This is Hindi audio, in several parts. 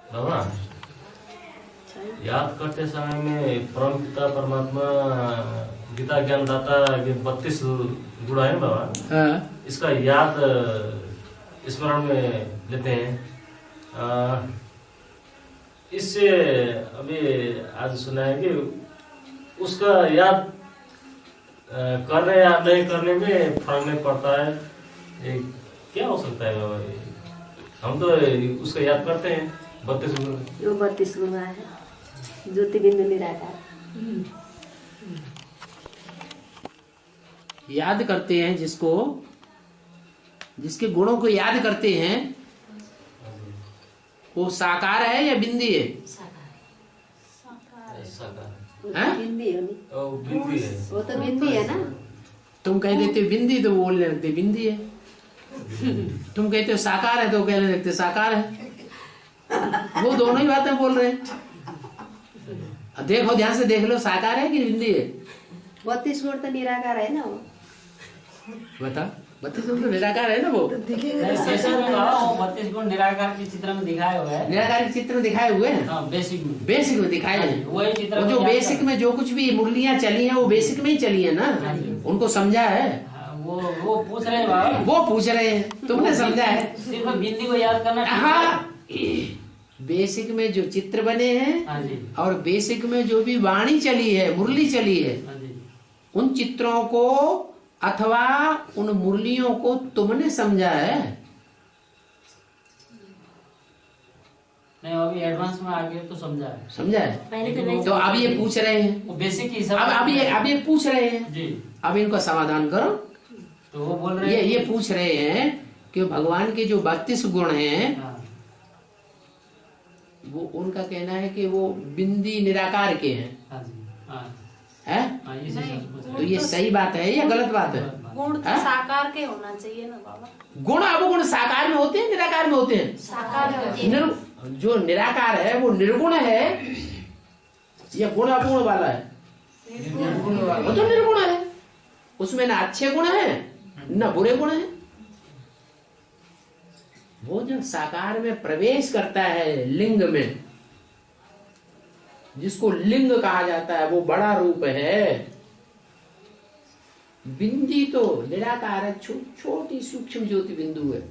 बाबा, याद करते समय में परम पिता परमात्मा गीता ज्ञानदाता के 32 गुण है बाबा। हाँ। इसका याद स्मरण में लेते हैं। इससे अभी आज सुना है कि उसका याद करने या नहीं करने में फर्क नहीं पड़ता है। ये क्या हो सकता है बाबा? हम तो उसका याद करते हैं 32 गुण। वो 32 गुण है, ज्योति बिंदु निराकार। याद करते हैं जिसको, जिसके गुणों को याद करते हैं, वो साकार है या बिंदी है? बिंदी है। वो तो बिंदी है ना। तुम कह देते हो बिंदी तो वो बोलने लगते बिंदी है। तुम कहते हो साकार है तो कहने लगते साकार है। वो दोनों ही बातें बोल रहे हैं। देखो ध्यान से देख लो, साकार है कि बिंदी है? 32 गुण तो निराकार है ना। वो बता, 32 गुण तो निराकार है ना। वो 32 गुण निराकार के चित्र में दिखाए हुए हैं। निराकार के चित्र दिखाए हुए हैं। हाँ, बेसिक में दिखाए हैं। वही चित्र जो बेसिक में जो कुछ भी मुरलियां चली हैं वो बेसिक में ही चली है ना। उनको समझा है। वो पूछ रहे हैं बाबा, वो पूछ रहे हैं, तुमने समझा है। सिर्फ बिंदी को याद करना। हाँ, बेसिक में जो चित्र बने हैं और बेसिक में जो भी वाणी चली है, मुरली चली है, उन चित्रों को अथवा उन मुरलियों को तुमने समझा है। नहीं, अभी एडवांस में आगे तो समझा है। समझा है। पहले तो नहीं। तो अब ये पूछ रहे हैं, वो बेसिक ही सब। अब ये पूछ रहे हैं जी। अब इनको समाधान करो। तो वो बोल रहे हैं ये पूछ रहे हैं कि भगवान के जो 32 गुण हैं, वो उनका कहना है कि वो बिंदी निराकार के हैं। है? तो ये सही बात है या गलत बात है? गुण तो साकार के होना चाहिए ना बाबा। गुण अब गुण साकार में होते हैं, निराकार में होते हैं। साकार में होते हैं। जो निराकार है वो निर्गुण है या गुण अगुण वाला है? वो तो निर्गुण है। उसमें ना अच्छे गुण है ना बुरे गुण है। वो जब साकार में प्रवेश करता है लिंग में, जिसको लिंग कहा जाता है, वो बड़ा रूप है। बिंदी तो निराकार है, छोटी सूक्ष्म ज्योति बिंदु है।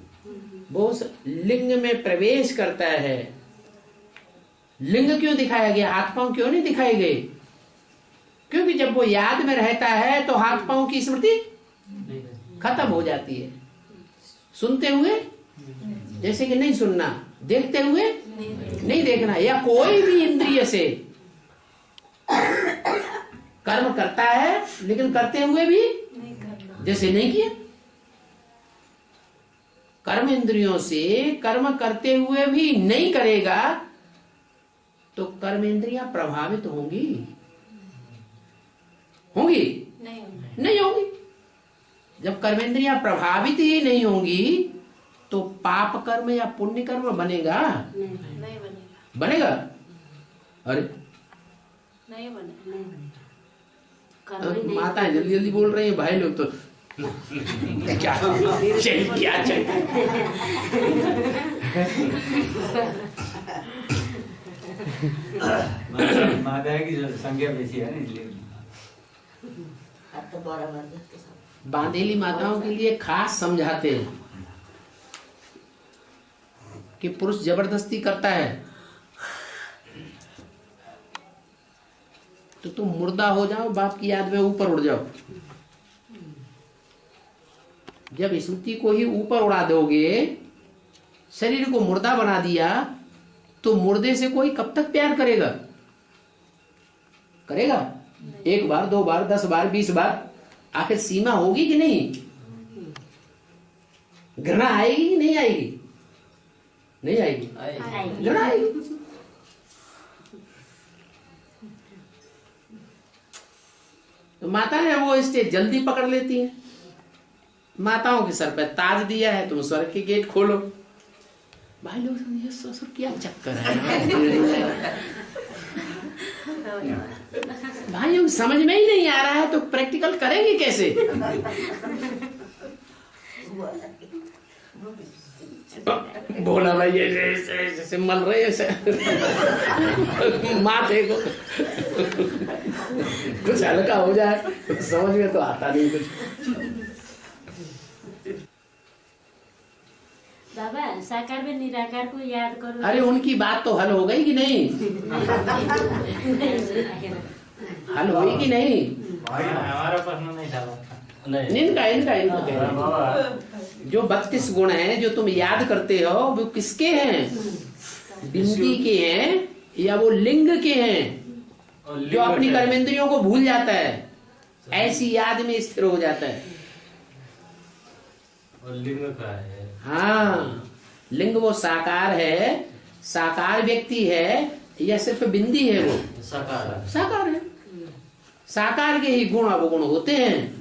वो लिंग में प्रवेश करता है। लिंग क्यों दिखाया गया? हाथ पांव क्यों नहीं दिखाए गए? क्योंकि जब वो याद में रहता है तो हाथ पांव की स्मृति खत्म हो जाती है। सुनते हुए जैसे कि नहीं सुनना, देखते हुए नहीं देखना, या कोई भी इंद्रिय से कर्म करता है लेकिन करते हुए भी जैसे नहीं किया। कर्म इंद्रियों से कर्म करते हुए भी नहीं करेगा तो कर्म इंद्रियां प्रभावित होंगी? होंगी? नहीं होंगी। जब कर्मेंद्रियां प्रभावित ही नहीं होंगी तो पाप कर्म या पुण्य कर्म बनेगा? नहीं बनेगा। बनेगा? अरे नहीं बनेगा। माता है जल्दी जल्दी बोल रही है, भाई लोग तो क्या माता की संख्या बेसी है ना, इसलिए बांधेली माताओं के लिए खास समझाते हैं कि पुरुष जबरदस्ती करता है तो तुम मुर्दा हो जाओ, बाप की याद में ऊपर उड़ जाओ। जब स्मृति को ही ऊपर उड़ा दोगे, शरीर को मुर्दा बना दिया, तो मुर्दे से कोई कब तक प्यार करेगा? करेगा? 1 बार, 2 बार, 10 बार, 20 बार? आखिर सीमा होगी कि नहीं? घृणा आएगी कि नहीं आएगी? नहीं आएगी। घृणा आएगी। तो माता है वो स्टेज जल्दी पकड़ लेती है। माताओं के सर पे ताज दिया है, तुम स्वर्ग के गेट खोलो। भाई लोग समझिए ससुर क्या चक्कर है। भाई समझ में ही नहीं आ रहा है तो प्रैक्टिकल करेंगे कैसे? बोला भाई जैसे मल रहे ऐसे माथे को कुछ हल्का हो जाए, समझ में तो आता नहीं कुछ। बाबा साकार में निराकार को याद करो। अरे उनकी बात तो हल हो गई कि नहीं? हल हुई कि नहीं? हमारा प्रश्न नहीं था। इनका बाबा जो 32 गुण हैं जो तुम याद करते हो वो किसके हैं? बिंदी के हैं या वो लिंग के हैं जो अपनी कर्मेंद्रियों को भूल जाता है, ऐसी याद में स्थिर हो जाता है। और लिंग का है। हाँ, लिंग वो साकार है, साकार व्यक्ति है या सिर्फ बिंदी है? वो साकार है। साकार के ही गुण अवगुण होते हैं,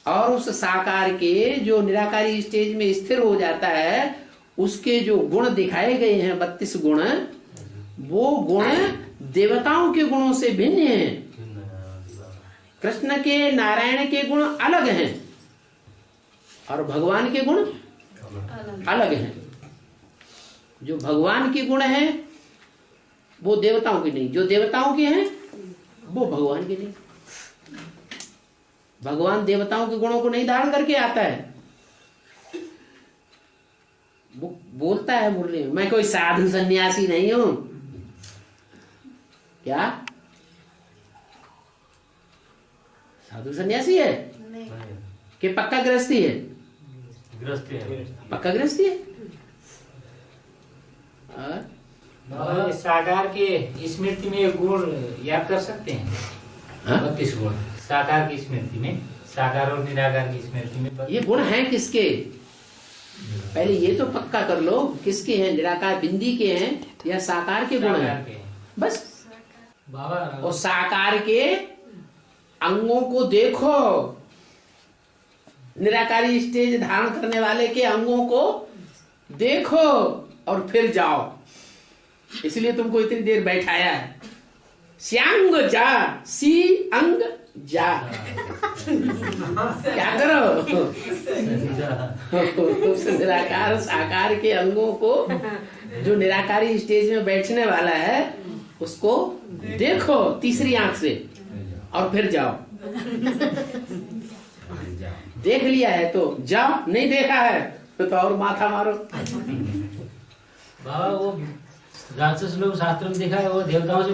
और उस साकार के जो निराकारी स्टेज में स्थिर हो जाता है उसके जो गुण दिखाए गए हैं 32 गुण, वो गुण देवताओं के गुणों से भिन्न हैं। कृष्ण के नारायण के गुण अलग हैं और भगवान के गुण अलग हैं। जो भगवान के गुण हैं वो देवताओं के नहीं, जो देवताओं के हैं वो भगवान के नहीं। भगवान देवताओं के गुणों को नहीं धारण करके आता है। वो बोलता है मुरली में, मैं कोई साधु सन्यासी नहीं हूं। क्या साधु सन्यासी है कि पक्का गृहस्थी है? गृहस्थी है। पक्का गृहस्थी है। बाबा साकार के स्मृति में गुण याद कर सकते हैं? 32 गुण साकार की स्मृति में, साकार और निराकार की स्मृति में। ये गुण हैं किसके? पहले ये तो पक्का कर लो, किसके हैं? निराकार बिंदी के हैं या साकार के गुण हैं? बस बाबा और साकार के अंगों को देखो, निराकारी स्टेज धारण करने वाले के अंगों को देखो और फिर जाओ। इसलिए तुमको इतनी देर बैठाया है। श्यांग जा, सी अंग जा। क्या करो? उस निराकार साकार के अंगों को, जो निराकारी स्टेज में बैठने वाला है, उसको देखो तीसरी आंख से और फिर जाओ। देख लिया है तो जाओ, नहीं देखा है तो और माथा मारो। बाबा वो राक्षस लोग शास्त्र में देखा है वो देवताओं से